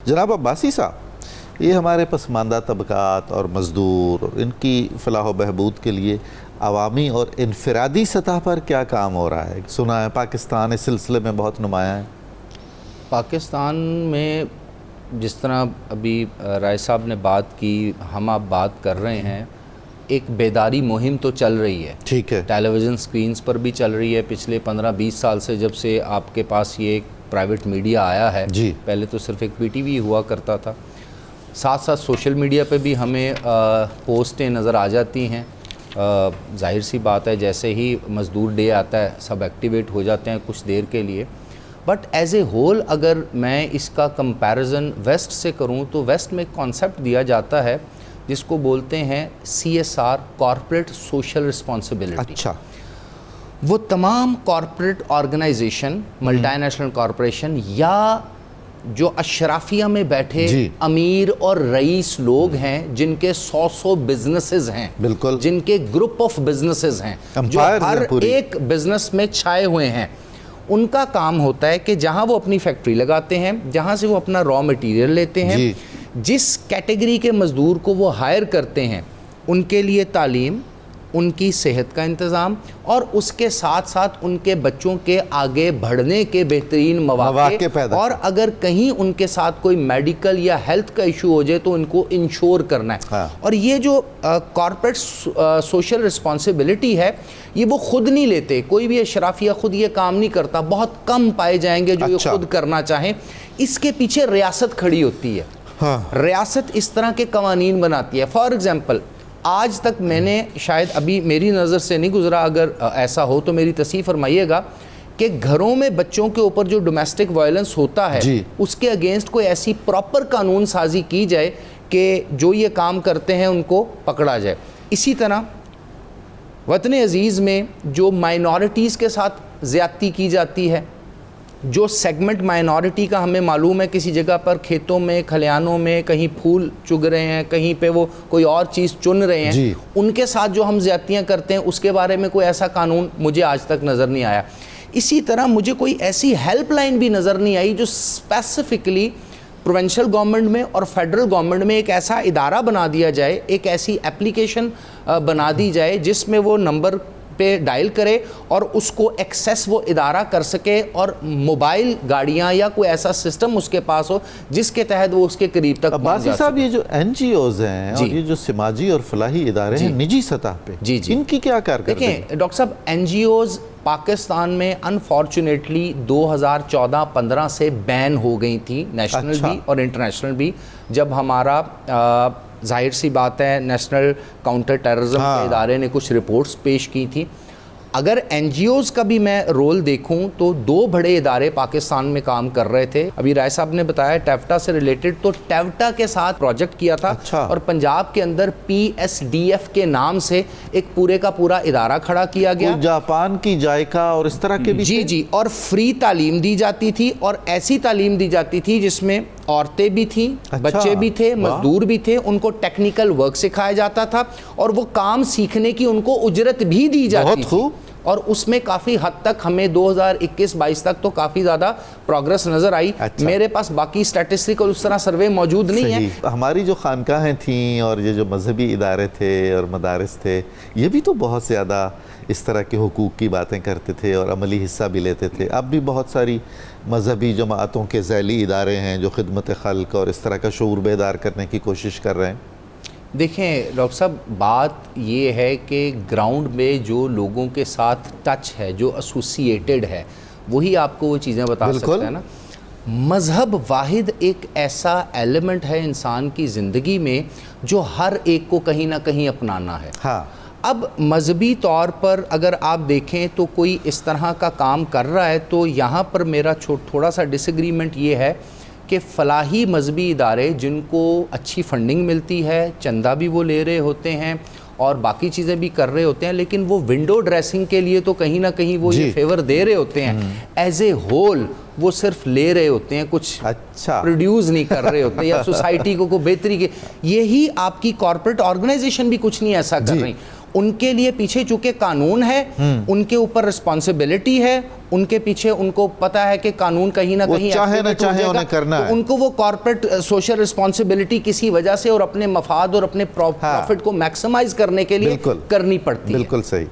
جناب عباسی صاحب، یہ ہمارے پسماندہ طبقات اور مزدور اور ان کی فلاح و بہبود کے لیے عوامی اور انفرادی سطح پر کیا کام ہو رہا ہے؟ سنا ہے پاکستان اس سلسلے میں بہت نمایاں ہے. پاکستان میں جس طرح ابھی رائے صاحب نے بات کی، ہم آپ بات کر رہے ہیں، ایک بیداری مہم تو چل رہی ہے. ٹھیک ہے. ٹیلی ویژن سکرینز پر بھی چل رہی ہے پچھلے 15-20 سال سے، جب سے آپ کے پاس یہ ایک پرائیویٹ میڈیا آیا ہے. جی. پہلے تو صرف ایک پی ٹی وی ہوا کرتا تھا. ساتھ ساتھ سوشل میڈیا پہ بھی ہمیں پوسٹیں نظر آ جاتی ہیں. ظاہر سی بات ہے، جیسے ہی مزدور ڈے آتا ہے سب ایکٹیویٹ ہو جاتے ہیں کچھ دیر کے لیے. بٹ ایز اے ہول اگر میں اس کا کمپیریزن ویسٹ سے کروں تو ویسٹ میں ایک کانسیپٹ دیا جاتا ہے جس کو بولتے ہیں CSR، کارپوریٹ سوشل رسپانسبلٹی. اچھا. وہ تمام corporate organisation, multinational corporation یا جو اشرافیہ میں بیٹھے امیر اور رئیس لوگ ہیں جن کے 100 بزنسز ہیں، بالکل، جن کے گروپ آف بزنسز ہیں جو ہر ایک بزنس میں چھائے ہوئے ہیں، ان کا کام ہوتا ہے کہ جہاں وہ اپنی فیکٹری لگاتے ہیں، جہاں سے وہ اپنا را مٹیریل لیتے ہیں، جس کیٹیگری کے مزدور کو وہ ہائر کرتے ہیں ان کے لیے تعلیم، ان کی صحت کا انتظام، اور اس کے ساتھ ساتھ ان کے بچوں کے آگے بڑھنے کے بہترین مواقع پیدا، اور اگر کہیں ان کے ساتھ کوئی میڈیکل یا ہیلتھ کا ایشو ہو جائے تو ان کو انشور کرنا ہے. اور یہ جو کارپوریٹ سوشل رسپانسبلٹی ہے یہ وہ خود نہیں لیتے، کوئی بھی اشرافیہ خود یہ کام نہیں کرتا، بہت کم پائے جائیں گے جو یہ خود کرنا چاہیں. اس کے پیچھے ریاست کھڑی ہوتی ہے. ریاست اس طرح کے قوانین بناتی ہے. فار ایگزامپل، آج تک میں نے شاید ابھی میری نظر سے نہیں گزرا، اگر ایسا ہو تو میری تصحیح فرمائیے گا، کہ گھروں میں بچوں کے اوپر جو ڈومیسٹک وائلنس ہوتا ہے اس کے اگینسٹ کوئی ایسی پراپر قانون سازی کی جائے کہ جو یہ کام کرتے ہیں ان کو پکڑا جائے. اسی طرح وطن عزیز میں جو مائنورٹیز کے ساتھ زیادتی کی جاتی ہے، جو سیگمنٹ مائنورٹی کا ہمیں معلوم ہے کسی جگہ پر کھیتوں میں، کھلیانوں میں کہیں پھول چگ رہے ہیں، کہیں پہ وہ کوئی اور چیز چن رہے ہیں، ان کے ساتھ جو ہم زیادتیاں کرتے ہیں اس کے بارے میں کوئی ایسا قانون مجھے آج تک نظر نہیں آیا. اسی طرح مجھے کوئی ایسی ہیلپ لائن بھی نظر نہیں آئی جو اسپیسیفکلی پروونشل گورنمنٹ میں اور فیڈرل گورنمنٹ میں ایک ایسا ادارہ بنا دیا جائے، ایک ایسی اپلیکیشن بنا دی جائے جس میں وہ نمبر پہ ڈائل کرے اور اس کو ایکسیس وہ ادارہ کر سکے، اور موبائل گاڑیاں یا کوئی ایسا سسٹم اس کے پاس ہو جس کے تحت وہ اس کے قریب تک پہنچ جا سکے. عباسی صاحب، یہ جو NGOs ہیں اور یہ جو سماجی اور فلاحی ادارے ہیں نجی سطح پہ، ان کی کیا کارکردگی؟ دیکھیں ڈاکٹر صاحب، NGOs پاکستان میں انفارچونیٹلی 2014-15 سے بین ہو گئی تھیں، نیشنل بھی اور انٹرنیشنل بھی. جب ہمارا ظاہر سی بات ہے نیشنل کاؤنٹر ٹیررزم کے ادارے نے کچھ رپورٹس پیش کی تھی. اگر NGOs کا بھی میں رول دیکھوں تو 2 بڑے ادارے پاکستان میں کام کر رہے تھے. ابھی رائے صاحب نے بتایا ٹیوٹا سے ریلیٹڈ، تو ٹیوٹا کے ساتھ پروجیکٹ کیا تھا اور پنجاب کے اندر PSDF کے نام سے ایک پورے کا پورا ادارہ کھڑا کیا گیا. جاپان کی جائکا اور اس طرح کے بھی جی اور فری تعلیم دی جاتی تھی، اور ایسی تعلیم دی جاتی تھی جس میں عورتیں بھی تھیں، بچے بھی تھے، مزدور بھی تھے، ان کو ٹیکنیکل ورک سکھایا جاتا تھا اور وہ کام سیکھنے کی ان کو اجرت بھی دی جاتی تھی. اور اس میں کافی حد تک ہمیں 2021-22 تک تو کافی زیادہ پروگرس نظر آئی. میرے پاس باقی اسٹیٹسٹک اس طرح سروے موجود نہیں ہے. ہماری جو خانقاہیں تھیں اور یہ جو مذہبی ادارے تھے اور مدارس تھے، یہ بھی تو بہت زیادہ اس طرح کے حقوق کی باتیں کرتے تھے اور عملی حصہ بھی لیتے تھے. اب بھی بہت ساری مذہبی جماعتوں کے ذیلی ادارے ہیں جو خدمت خلق اور اس طرح کا شعور بیدار کرنے کی کوشش کر رہے ہیں. دیکھیں ڈاکٹر صاحب، بات یہ ہے کہ گراؤنڈ میں جو لوگوں کے ساتھ ٹچ ہے، جو ایسوسیٹڈ ہے، وہی آپ کو وہ چیزیں بتا سکتا ہے نا. مذہب واحد ایک ایسا ایلیمنٹ ہے انسان کی زندگی میں جو ہر ایک کو کہیں نہ کہیں اپنانا ہے. اب مذہبی طور پر اگر آپ دیکھیں تو کوئی اس طرح کا کام کر رہا ہے تو یہاں پر میرا تھوڑا سا ڈس ایگریمنٹ یہ ہے کہ فلاحی مذہبی ادارے جن کو اچھی فنڈنگ ملتی ہے، چندہ بھی وہ لے رہے ہوتے ہیں اور باقی چیزیں بھی کر رہے ہوتے ہیں، لیکن وہ ونڈو ڈریسنگ کے لیے تو کہیں نہ کہیں وہ یہ فیور دے رہے ہوتے ہیں. ایز اے ہول وہ صرف لے رہے ہوتے ہیں، کچھ پروڈیوس نہیں کر رہے ہوتے یا سوسائٹی کو بہتری کے. یہی آپ کی کارپوریٹ آرگنائزیشن بھی کچھ نہیں ایسا کر رہی. ان کے لیے پیچھے چونکہ قانون ہے، ان کے اوپر رسپانسبلٹی ہے، ان کے پیچھے ان کو پتا ہے کہ قانون کہیں نہ کہیں چاہے نہ چاہے انہیں کرنا ہے، ان کو وہ کارپوریٹ سوشل رسپانسبلٹی کسی وجہ سے اور اپنے مفاد اور اپنے پروفٹ کو میکسیمائز کرنے کے لیے کرنی پڑتی ہے۔ بالکل صحیح۔